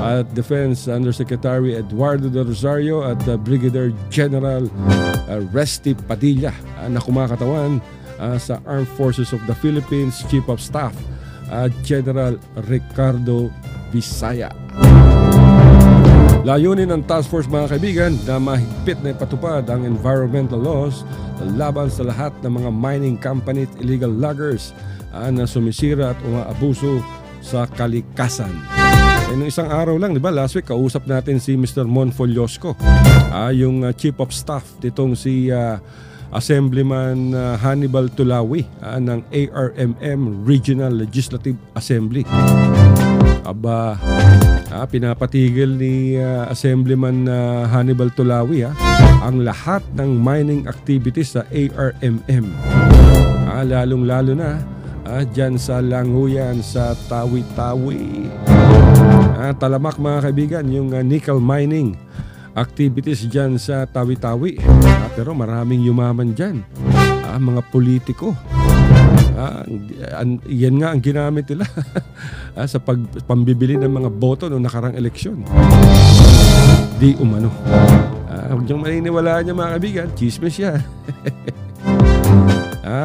at Defense Undersecretary Eduardo de Rosario at Brigadier General Resty Padilla na kumakatawan sa Armed Forces of the Philippines Chief of Staff General Ricardo Visaya. Layunin ng task force, mga kaibigan, na mahigpit na ipatupad ang environmental laws laban sa lahat ng mga mining companies, illegal loggers na sumisira at umaabuso sa kalikasan. Noong isang araw lang, di ba, last week, kausap natin si Mr. Mon Fogliosco, yung Chief of Staff nitong si Assemblyman Hannibal Tulawi ng ARMM Regional Legislative Assembly. Aba, pinapatigil ni Assemblyman Hannibal Tulawi ang lahat ng mining activities sa ARMM. Lalong-lalo na dyan sa Languyan sa Tawi-Tawi. Talamak, mga kaibigan, yung nickel mining activities dyan sa Tawi-Tawi. Pero maraming yumaman dyan, mga politiko. Yan nga ang ginamit nila sa pambibili ng mga boto noong nakarang eleksyon. Di umano. Huwag niyong maniniwalaan niya, mga kaibigan. Chismis yan.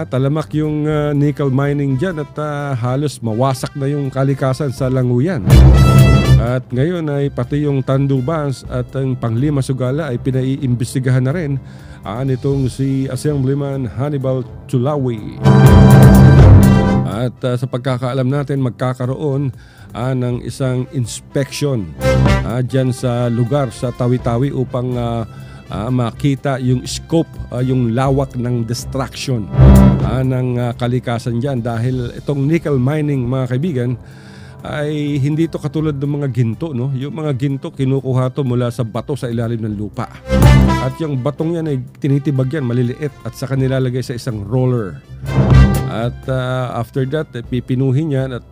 Talamak yung nickel mining dyan at halos mawasak na yung kalikasan sa Languyan. At ngayon ay pati yung Tandubans at ang Panglima Sugala ay pinaiimbestigahan na rin nitong si Assemblyman Hannibal Tulawi. At sa pagkakaalam natin, magkakaroon ng isang inspection dyan sa lugar sa Tawi-Tawi upang makita yung scope, yung lawak ng destruction ng kalikasan dyan. Dahil itong nickel mining, mga kaibigan, ay hindi to katulad ng mga ginto, no? Yung mga ginto, kinukuha to mula sa bato sa ilalim ng lupa. At yung batong yan ay tinitibag yan, maliliit, at saka nilalagay sa isang roller. At after that, pipinuhin yan at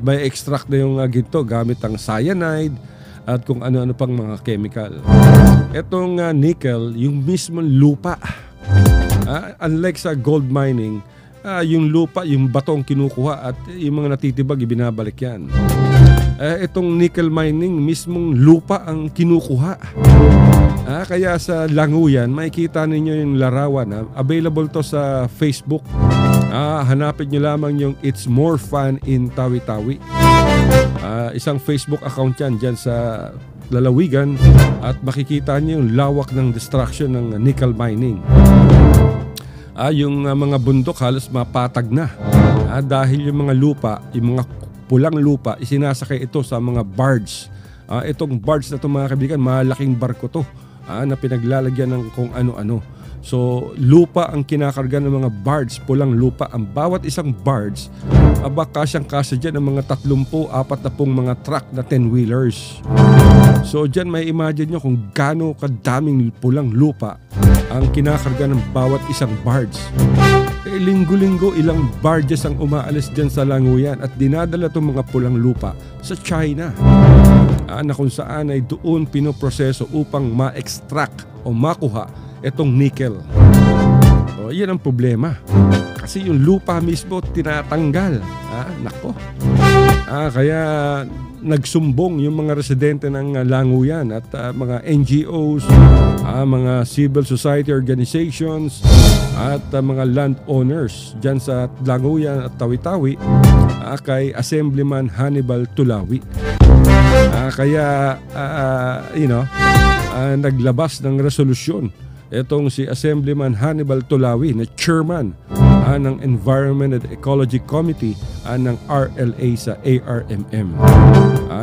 may extract na yung ginto gamit ang cyanide at kung ano-ano pang mga chemical. Etong nickel, yung mismong lupa, unlike sa gold mining, yung lupa, yung batong kinukuha at yung mga natitibag, ibinabalik yan. Itong nickel mining, mismong lupa ang kinukuha. Kaya sa Languyan, makikita ninyo yung larawan. Available to sa Facebook. Hanapin nyo lamang yung It's More Fun in Tawi-Tawi. Isang Facebook account yan dyan sa lalawigan at makikita nyo yung lawak ng destruction ng nickel mining. Yung mga bundok halos mapatag na dahil yung mga lupa, yung mga pulang lupa, isinasakay ito sa mga barge. Itong barge na ito, mga kaibigan, malaking barko to na pinaglalagyan ng kung ano-ano. So lupa ang kinakarga ng mga barge, pulang lupa. Ang bawat isang barge, kasyang-kasya dyan ng mga 30-40 mga truck na 10-wheelers. So dyan may imagine nyo kung gaano kadaming pulang lupa ang kinakarga ng bawat isang barge. Linggo-linggo ilang barges ang umaalis dyan sa Languyan at dinadala itong mga pulang lupa sa China na kung saan ay doon pinoproseso upang ma-extract o makuha itong nickel. Yan ang problema. Kasi yung lupa mismo tinatanggal. Nako. Kaya nagsumbong yung mga residente ng Languyan at mga NGOs, mga civil society organizations at mga landowners dyan sa Languyan at Tawi-Tawi kay Assemblyman Hannibal Tulawi. Kaya naglabas ng resolusyon itong si Assemblyman Hannibal Tulawi na chairman ng Environment and Ecology Committee ng RLA sa ARMM.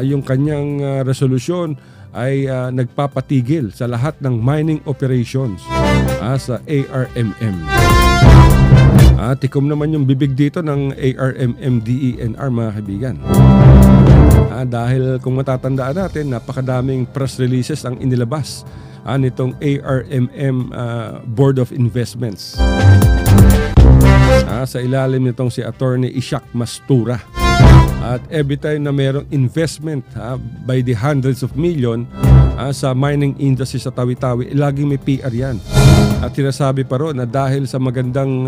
Yung kanyang resolusyon ay nagpapatigil sa lahat ng mining operations sa ARMM. Tikom naman yung bibig dito ng ARMM DENR, mga kaibigan. Dahil kung matatandaan natin, napakadaming press releases ang inilabas nitong ARMM Board of Investments. Sa ilalim nitong si Attorney Ishak Mastura. At every time na mayroong investment by the hundreds of million sa mining industry sa Tawi-Tawi, laging may PR yan. At sinasabi pa ron na dahil sa magandang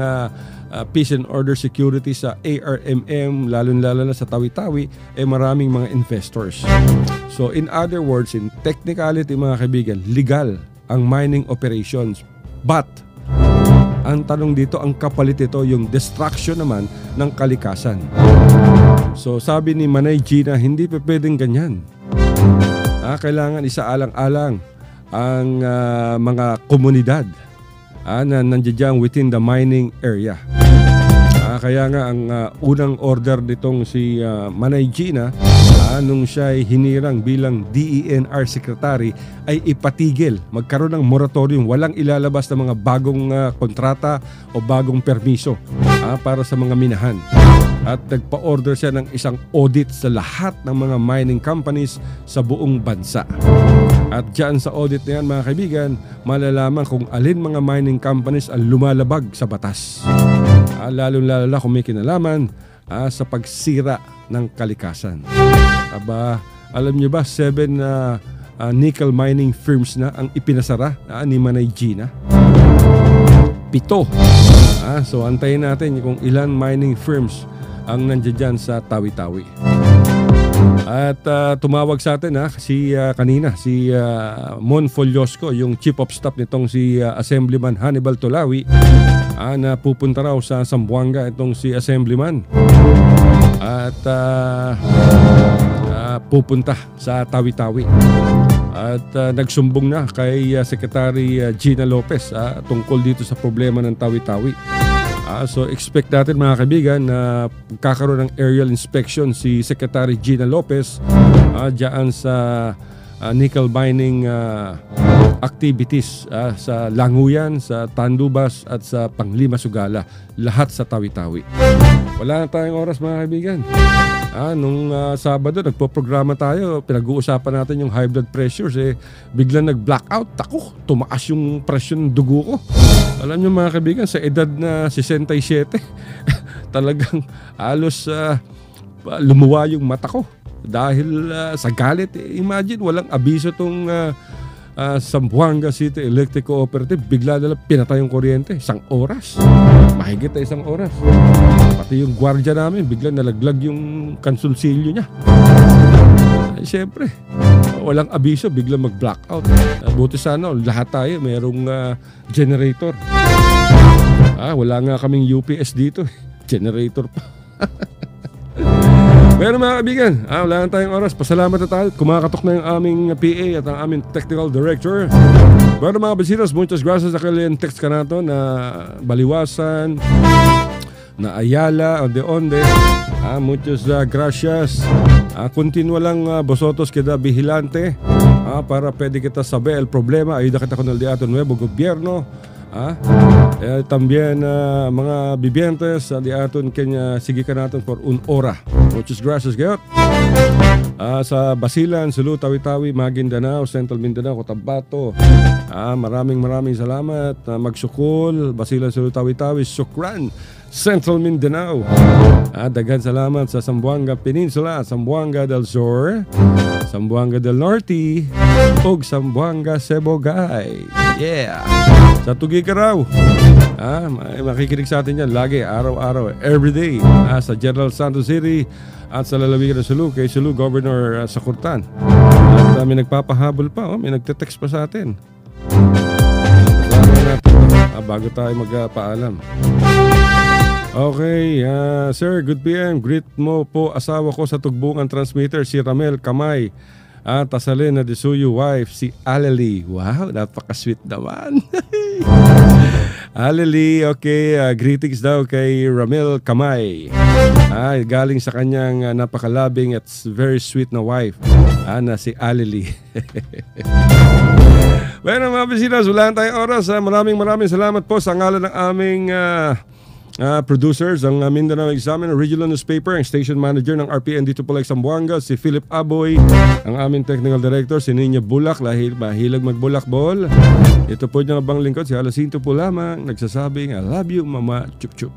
peace and order security sa ARMM, lalo-lalo na sa Tawi-Tawi, maraming mga investors. So in other words, in technicality mga kaibigan, legal ang mining operations. But ang tanong dito, ang kapalit ito, yung destruction naman ng kalikasan. So sabi ni Manay Gina, hindi pa pwedeng ganyan. Kailangan isaalang-alang ang mga komunidad na nandiyan within the mining area. Kaya nga ang unang order nitong si Manay Gina, nung siya ay hinirang bilang DENR Secretary, ay ipatigil, magkaroon ng moratorium, walang ilalabas na mga bagong kontrata o bagong permiso para sa mga minahan. At nagpa-order siya ng isang audit sa lahat ng mga mining companies sa buong bansa. At dyan sa audit na yan mga kaibigan, malalaman kung alin mga mining companies ang lumalabag sa batas. Lalo-lalo na kung may kinalaman sa pagsira ng kalikasan. Alam niyo ba, 7 nickel mining firms na ang ipinasara ni Manay Gina? 7. So antayin natin kung ilan mining firms ang nandiyan sa Tawi-Tawi. At tumawag sa atin kanina si Mon Foliosco, yung Chief of Staff nitong si Assemblyman Hannibal Tolawi, na pupunta raw sa Zamboanga itong si Assemblyman at pupunta sa Tawi-Tawi at nagsumbong na kay Secretary Gina Lopez tungkol dito sa problema ng Tawi-Tawi. So expect natin mga kaibigan na kakaroon ng aerial inspection si Secretary Gina Lopez dyan sa nickel mining activities sa Languyan, sa Tandubas at sa Panglima Sugala, lahat sa Tawi-Tawi. Wala na tayong oras mga kaibigan. Nung Sabado nagpo-programa tayo, pinag-uusapan natin yung high blood pressures, biglang nag-blackout. Ako, tumaas yung presyon ng dugo ko. Alam niyo mga kaibigan, sa edad na 67 talagang halos lumuwa yung mata ko dahil sa galit. Imagine, walang abiso tong Zamboanga City Electric Cooperative, bigla na lang pinatay yung kuryente. 1 oras. Mahigit na 1 oras. Pati yung gwardiya namin, bigla nalaglag yung kansulsilyo niya. Siyempre, walang abiso, bigla mag-blackout. Buti sana, lahat tayo mayroong generator. Wala nga kaming UPS dito. Generator pa. Pero mga kaibigan, wala na tayong oras. Pasalamat na tayo. Kumakatok na yung aming PA at ang aming technical director. Pero mga basiros, muchas gracias sa kailan text ka na to na Baliwasan, na Ayala, Onde-Onde. Muchas gracias. Continua lang bosotos kita vigilante para pwede kita saber el problema. Ayuda kita con el de ato nuevo gobierno. También mga bibientes di aton kanya sige ka natin for 1 hora. Muchas gracias gayot. Sa Basilan, Sulu, Tawi-Tawi, Maguindanao, Central Mindanao, Cotabato, maraming salamat. Magsukol, Basilan, Sulu, Tawi-Tawi, Sukran, Central Mindanao. Daghan salamat sa Zamboanga Peninsula, Zamboanga del Sur, Zamboanga del Norte, ug Zamboanga Sebogay. Yeah! Sa Tugigaraw, makikinig sa atin yan lagi, araw-araw, everyday, sa General Santos City at sa lalawigan ng Sulu, kay Sulu Governor Sakurtan. At may nagpapahabol pa, may nagte-text pa sa atin. Bago tayo magpaalam. Okay, sir, good PM. Greet mo po asawa ko sa Tugbungan Transmitter, si Ramel Kamay. At asalin na Disuyo wife, si Aleli. Wow, napaka-sweet naman. Aleli, okay, greetings daw kay Ramel Kamay. Galing sa kanyang napakalabing at very sweet na wife, na si Aleli. Bueno mga bisinas, wala tayong oras. Maraming salamat po sa ngalan ng aming producers, ang Mindanao Examiner, Regional Newspaper, ang station manager ng RPN dito po like Zamboanga, si Philip Aboy, ang aming technical director, si Nina Bulak, mahilag magbulakbol. Ito po niyang abang lingkod, si Alacinto po lamang, nagsasabing, I love you, Mama Chup Chup.